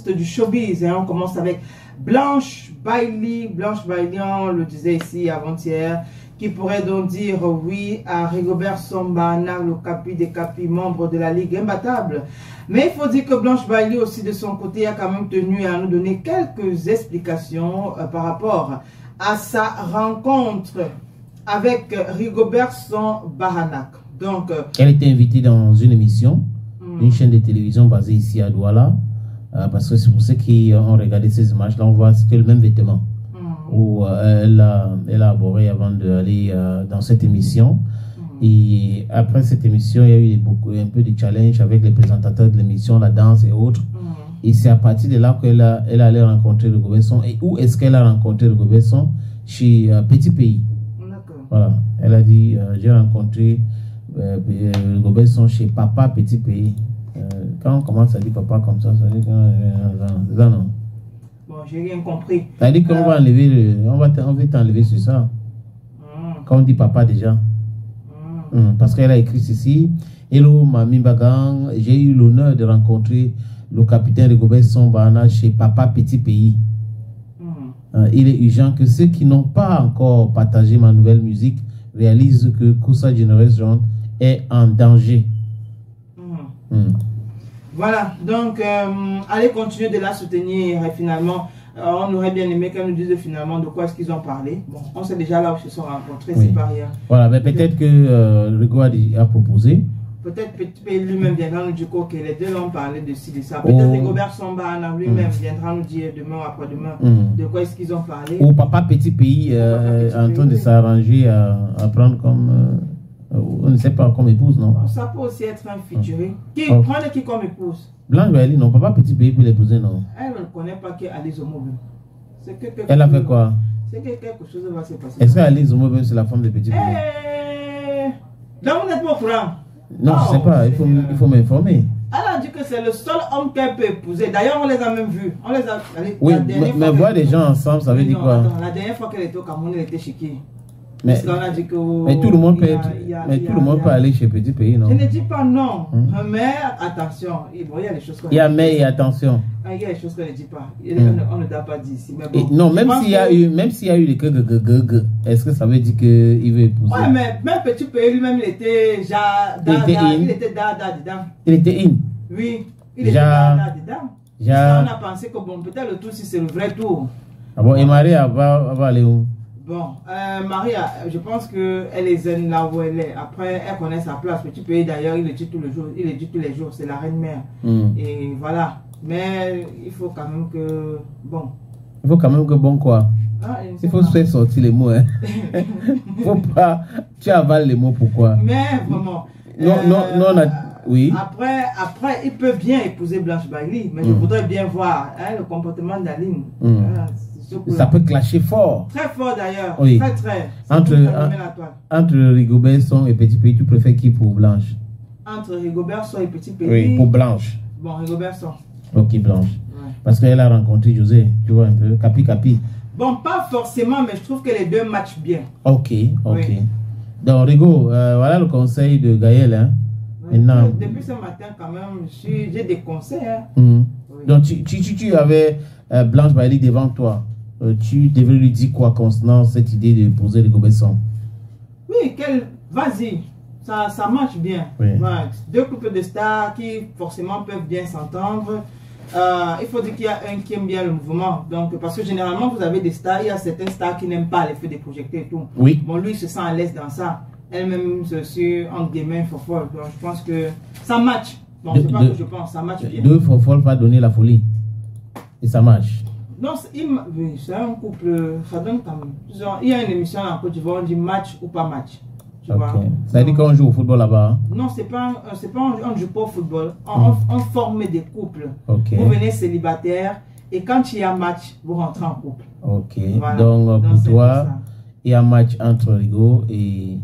du showbiz. Hein. On commence avec Blanche Bailey. Blanche Bailey, on le disait ici avant-hier, qui pourrait donc dire oui à Rigobert Song Bahana, le capi des capis, membre de la Ligue imbattable. Mais il faut dire que Blanche Bailey aussi de son côté a quand même tenu à nous donner quelques explications par rapport à sa rencontre avec Rigobert Song Bahana. Donc, elle était invitée dans une émission, une chaîne de télévision basée ici à Douala, parce que c'est pour ceux qui ont regardé ces images-là, on voit c'était le même vêtement où elle a abordé avant d'aller dans cette émission. Et après cette émission, il y a eu un peu de challenge avec les présentateurs de l'émission, la danse et autres. Et c'est à partir de là qu'elle allait rencontrer le Gobesson. Et où est-ce qu'elle a rencontré le Gobesson? Chez Petit Pays. Voilà. Elle a dit, j'ai rencontré le Gobesson chez Papa Petit Pays. Quand on commence à dire papa comme ça dit que ça non. Bon, j'ai rien compris. Ça dit qu'on va enlever, on va t'enlever sur ça. Quand on dit papa déjà. Parce qu'elle a écrit ceci. Hello, Mami Bagang, j'ai eu l'honneur de rencontrer le capitaine Rigobert Song Bahana chez Papa Petit Pays. Il est urgent que ceux qui n'ont pas encore partagé ma nouvelle musique réalisent que Kousa Generation est en danger. Voilà, donc allez continuer de la soutenir et finalement, on aurait bien aimé qu'elle nous dise finalement de quoi est-ce qu'ils ont parlé. Bon, on sait déjà là où ils se sont rencontrés, c'est pas rien. Voilà, mais peut-être que Rigo a proposé. Peut-être lui-même viendra nous dire que les deux ont parlé de ci, de ça. Peut-être Rigobert Song Bahana lui-même viendra nous dire demain ou après-demain de quoi est-ce qu'ils ont parlé. Ou Papa Petit Pays en train de s'arranger à prendre comme... on ne sait pas comme épouse, non? Ça peut aussi être un featuring. Prendre qui comme épouse? Blanche Bailey, non, Papa Petit Pays pour l'épouser, non? Elle ne connaît pas qu'Alice Omobim. Elle a fait quoi? C'est que quelque chose va se passer. Est-ce qu'Alice Omobim c'est la femme de Petit Pays? Donc vous n'êtes pas au courant? Non, je ne sais pas, il faut m'informer. Elle a dit que c'est le seul homme qu'elle peut épouser. D'ailleurs, on les a même vus. On les a... Oui, mais voir des gens ensemble, ça veut dire quoi? Attends, la dernière fois qu'elle était au Cameroun, elle était chez qui? Mais tout le monde peut être, tout le monde peut aller chez Petit Pays, non? Je ne dis pas non, mais attention, il y a des choses qu'on il y a mais et attention. Il y a des choses qu'on ne dit pas. On ne doit pas dire ici. Bon, non, même s'il y a eu les est-ce que ça veut dire qu'il veut épouser? Ouais, mais même Petit Pays lui-même, il était il était dada dedans. Il était in. Oui, il était dada dedans. On a pensé que bon, peut-être le tour si c'est le vrai tour. Ah bon, et Maria va aller où? Bon, Maria, je pense qu'elle est zen là où elle est. Après, elle connaît sa place. Petit Pays d'ailleurs, il le dit tous les jours, c'est la reine-mère. Et voilà. Mais il faut quand même que... Bon. Il faut quand même que bon quoi? Il faut se faire sortir les mots. Hein. Faut pas... Tu avales les mots, pourquoi? Mais vraiment... Oui. Après, il peut bien épouser Blanche Bailey, mais je voudrais bien voir le comportement d'Aline. Ça peut clasher fort. Très fort d'ailleurs. Oui. Très. Entre Rigobert Song et Petit Pays, tu préfères qui pour Blanche? Entre Rigobert Song et Petit Pays. Oui, pour Blanche. Bon, Rigobert Song. Ok, Blanche. Ouais. Parce qu'elle a rencontré José, tu vois un peu, capi. Bon, pas forcément, mais je trouve que les deux matchent bien. Ok. Oui. Donc, Rigo, voilà le conseil de Gaël. Hein. Maintenant, depuis ce matin, quand même, j'ai des conseils. Hein. Oui. Donc, tu avais Blanche Bailey devant toi. Tu devrais lui dire quoi concernant cette idée de poser Rigobert Song? Oui, vas-y, ça marche bien. Oui. Ouais. Deux couples de stars qui forcément peuvent bien s'entendre. Il faut dire qu'il y a un qui aime bien le mouvement. Donc, parce que généralement, vous avez des stars, il y a certains stars qui n'aiment pas l'effet des projecteurs et tout. Oui. Bon, lui, il se sent à l'aise dans ça. Elle-même, se suit entre guillemets, fofolle. Donc, je pense que ça match. Bon, c'est pas que je pense, ça match bien. Deux fofolles va donner la folie. Et ça marche. Non, c'est un couple, ça donne quand même. Il y a une émission en Côte d'Ivoire, on dit match ou pas match. Tu vois? Ça veut dire qu'on joue au football là-bas? Non, on ne joue pas au football. On forme des couples. Vous venez célibataire et quand il y a match, vous rentrez en couple. Ok. Voilà. Donc pour toi, il y a un match entre Rigo et